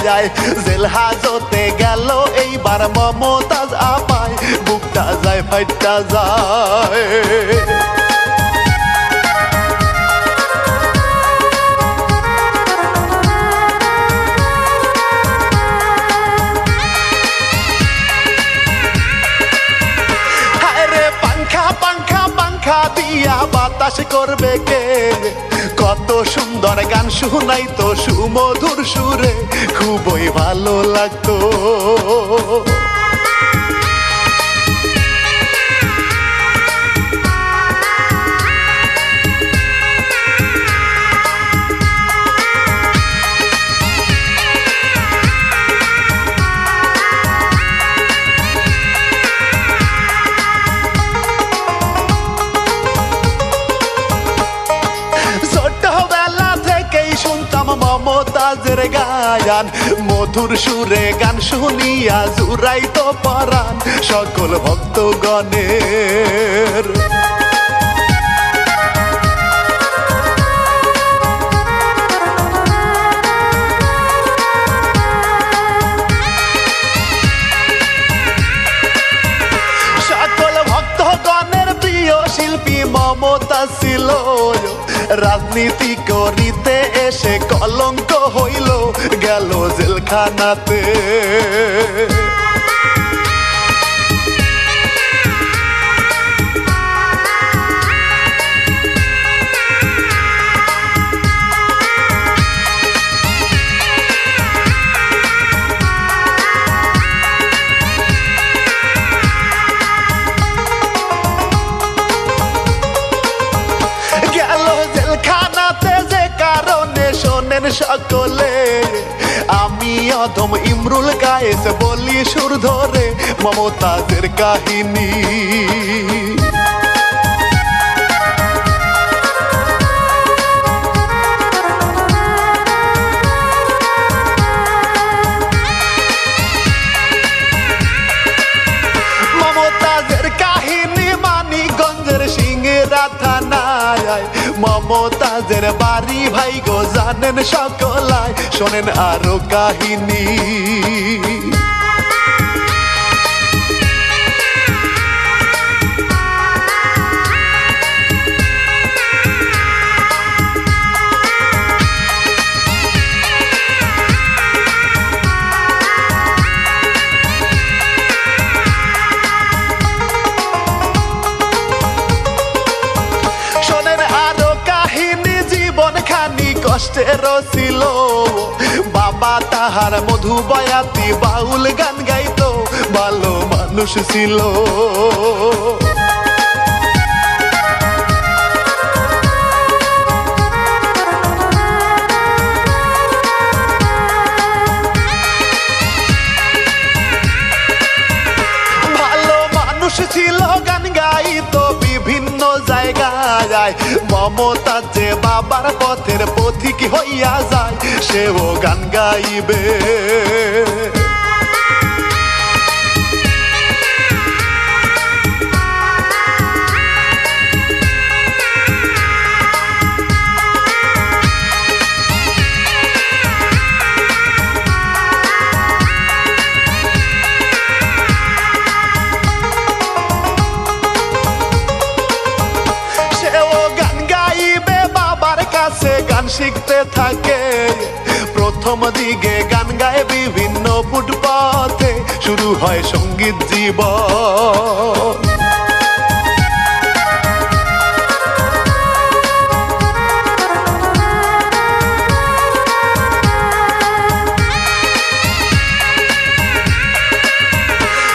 যায় জেল হাজতে গেল এইবার মমতাজ আপায় বুকটা যায় ফাইটটা যায় দিয়া বাতাস করবে কে কত সুন্দর গান শুনাই তো সুমধুর সুরে খুবই ভালো লাগতো মমতাজের গায়ান মধুর সুরে গান শুনিয়া জুড়াইতো পরাণ সকল ভক্তগণের সকল ভক্তগণের প্রিয় শিল্পী মমতাজ ছিল রাজনীতি করিতে এসে কলঙ্ক হইল গেল জেলখানাতে সকলে আমি অধম ইমরুল গায়েস বলি সুর ধরে মমতাজের কাহিনী মমতাজের কাহিনী মানিকগঞ্জের সিংড়া থানায় মমতাজের বাড়ি ভাই গো জানেন সকলায় শোনেন আরো কাহিনী কষ্টের ছিল বাবা তাহার মধু বয়াতি বাউল গান গাইতো ভালো মানুষ ছিল ভালো মানুষ ছিল গান গাইতো বিভিন্ন জায়গায় মমতাজ যে বাবার পথের পথিক হইয়া যায় সেও গান গাইবে গান শিখতে থাকে প্রথম দিকে গান গায় বিভিন্ন ফুটপাতে শুরু হয় সঙ্গীত জীবন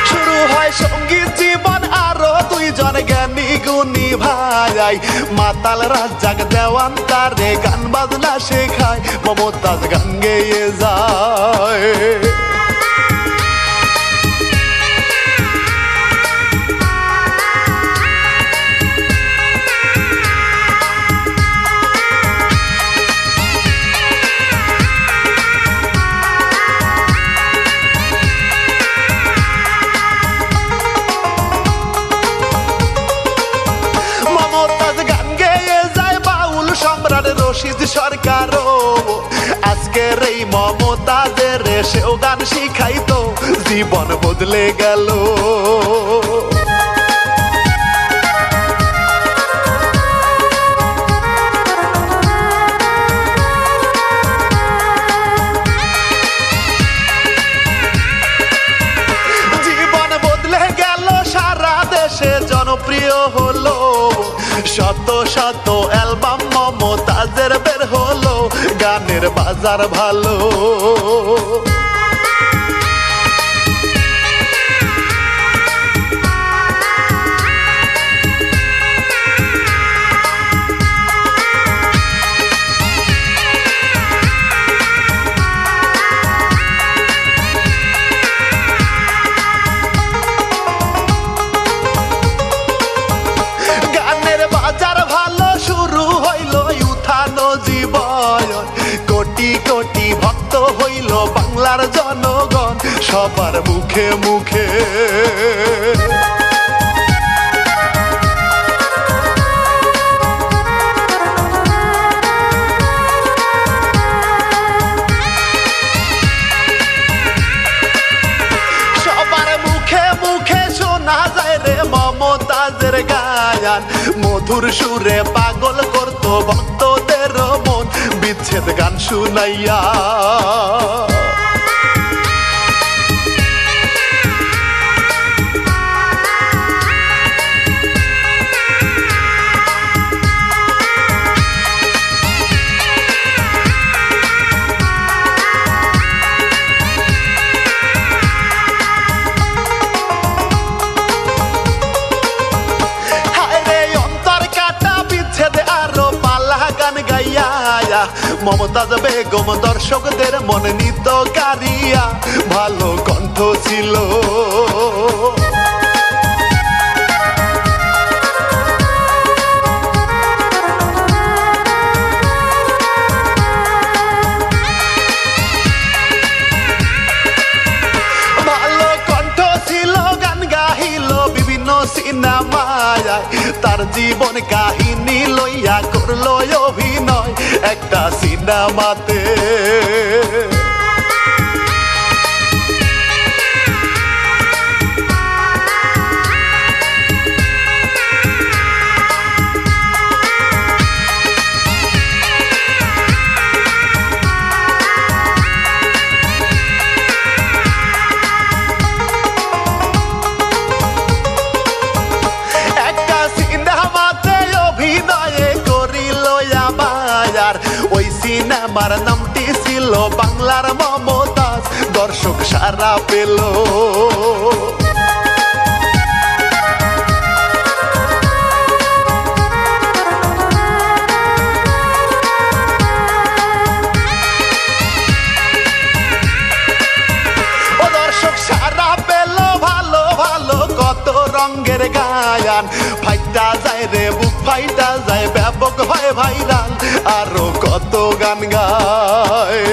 শুরু হয় সঙ্গীত জীবন আরো দুইজন জ্ঞানী গুণী ভাই মাতাল রাজ্জাক দেওয়ান তারে গান বাজনা শেখায় মমতাজ গান গেয়ে যায় রশিদ সরকারও আজকের এই মমতাজের সেও গান শিখাইতো, জীবন বদলে গেল। জীবন বদলে গেল, সারা দেশে জনপ্রিয় হলো, শত শত অ্যালবাম মমতাজের বের হলো, গানের বাজার ভালো। কোটি কোটি ভক্ত হইল বাংলার জনগণ, সবার মুখে মুখে। সবার মুখে মুখে শোনা যায় রে মমতাজের গায়ান, মধুর সুরে পাগল করতো ভক্তদের মন, বিচ্ছেদ গান শুনাইয়া। মমতাজ বেগম দর্শকদের মনে নিত কারিয়া, ভালো কণ্ঠ ছিল। ভালো কণ্ঠ ছিল, গান গাইল বিভিন্ন সিনেমায়, তার জীবন কাহিনী লইয়া করলো অভিনয় একটা সিনেমাতে। ওই সিনেমার নামটি ছিল বাংলার মমতাজ, দর্শক সারা পেল। দর্শক সারা পেল, ভালো ভালো কত রঙের গায়ান, ফাইটা যায় রে বুক ফাইটা যায়, ব্যাপক হয় ভাইরাল, আরো কত গান গায়।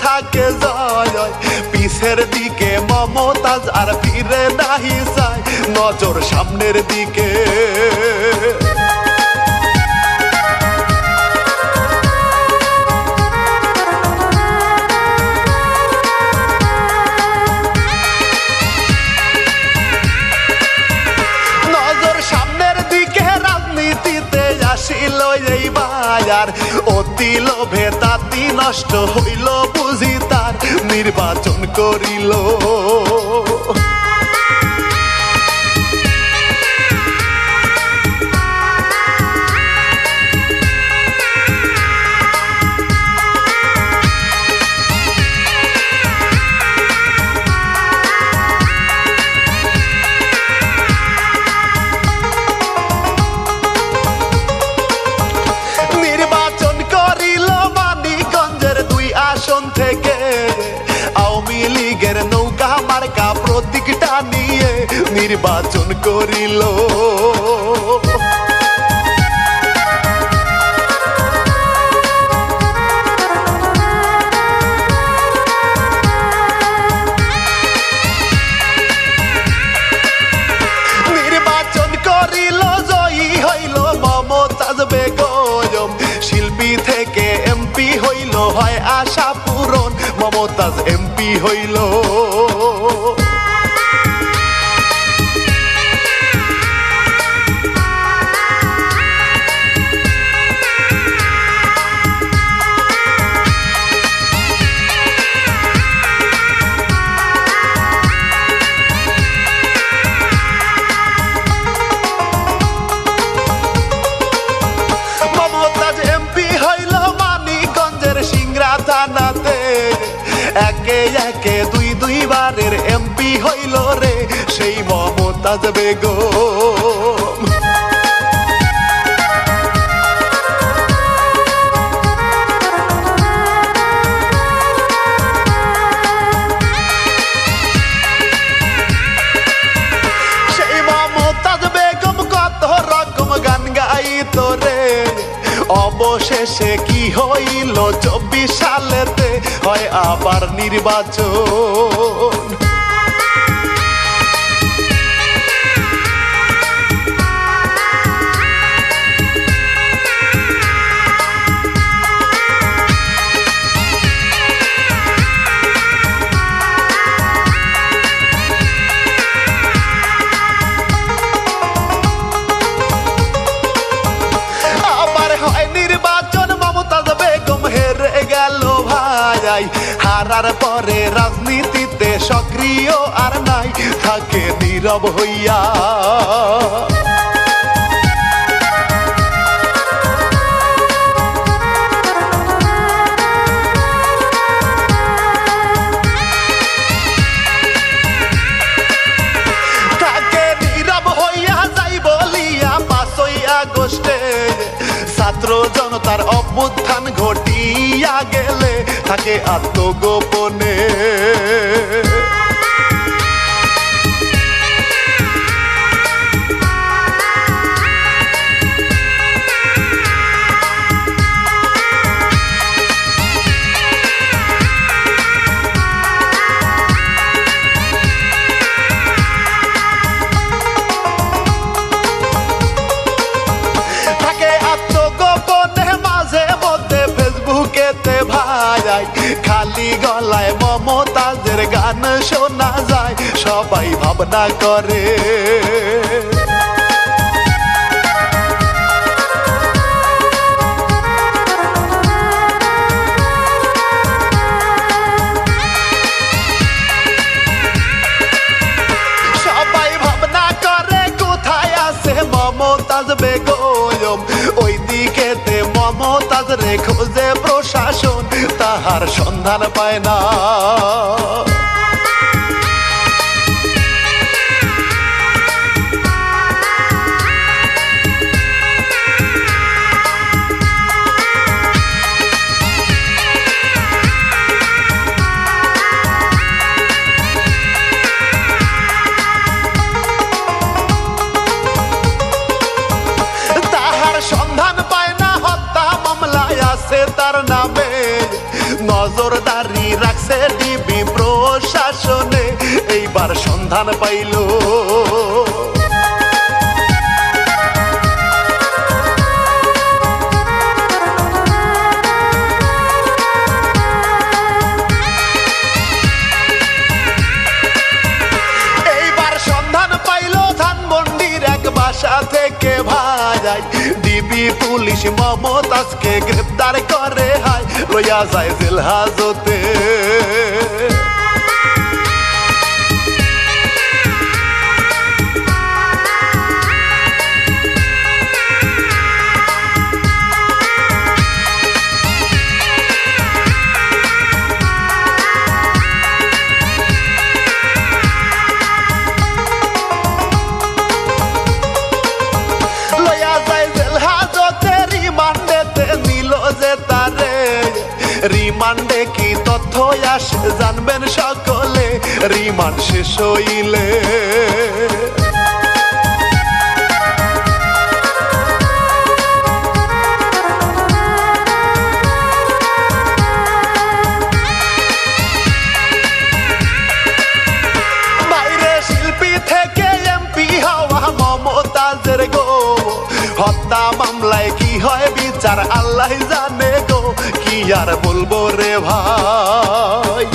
থাকে জয়, পিছের দিকে মমতাজ আর ফিরে নাহি যায়, নজর সামনের দিকে। নজর সামনের দিকে, রাজনীতিতে আসিল এই বায়ার, অতি লোভে তাতি নষ্ট হইল বুঝি তার, নির্বাচন করিল। থেকে আওয়ামী লীগের নৌকা মার্কা প্রতীক নির্বাচন করিল। নির্বাচন করিল, জয়ী হইল মমতাজ বেগম। শিল্পী থেকে এমপি হইল, হয় আশা পূরণ, মমতাজ এমপি হইল। থানাতে একে একে দুইবারের এমপি হইল রে সেই মমতাজ বেগম। সেই মমতাজ বেগম কত রকম গান গাইতো রে। অবশেষে কি হইল 24 সালেতে, হয় আবার নির্বাচন। হারার পরে রাজনীতিতে সক্রিয় আর নাই, থাকে নীরব হইয়া। থাকে নীরব হইয়া যাই বলিয়া 5ই আগস্টে ছাত্র জনতার অভ্যুত্থান ঘটিয়া গেলে থাকে আত্মগোপনে। খালি গলায় মমতাজের গান শোনা যায়, সবাই ভাবনা করে। সবাই ভাবনা করে কোথায় আছে মমতাজ বেগম। ওই দিকেতে মমতাজ রে খোঁজে প্রশাসন, তাহার সন্ধান পায় না। তাহার সন্ধান পায় না, হত্যা মামলায় আছে তার নামে। নজরদারি রাখছে ডিবি প্রশাসনে, এইবার সন্ধান পাইল। এইবার সন্ধান পাইল ধানমন্ডির এক বাসা থেকে ভাই। ডিবি পুলিশ মমতাজকে গ্রেপ্তার করে, হায় লইয়া যায় জেল হাজতে। রিমান্ডে কি তথ্য আসে জানবেন সকলে, রিমান্ড শেষ হইলে হত্যা মামলায় কি হয় বিচার আল্লাহ জানে গো কি আর বলবো রে ভাই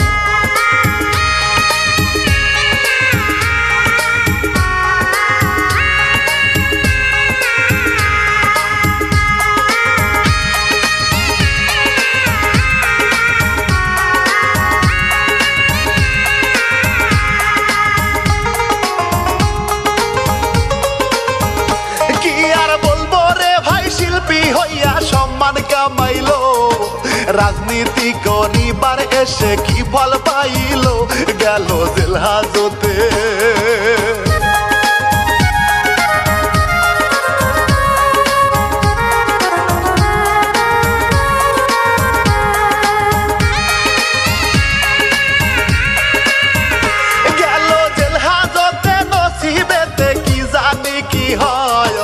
সম্মান কামাইলো রাজনীতি করিবার এসে কি ফল পাইলো গেল জেল হাজতে গেল জেল হাজতে নসিবেতে কি জানি কি হয়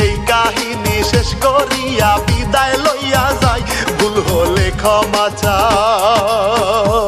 এই কাহিনী শেষ করিয়া বিদায় লইয়া যায় ভুল হলে ক্ষমা চাই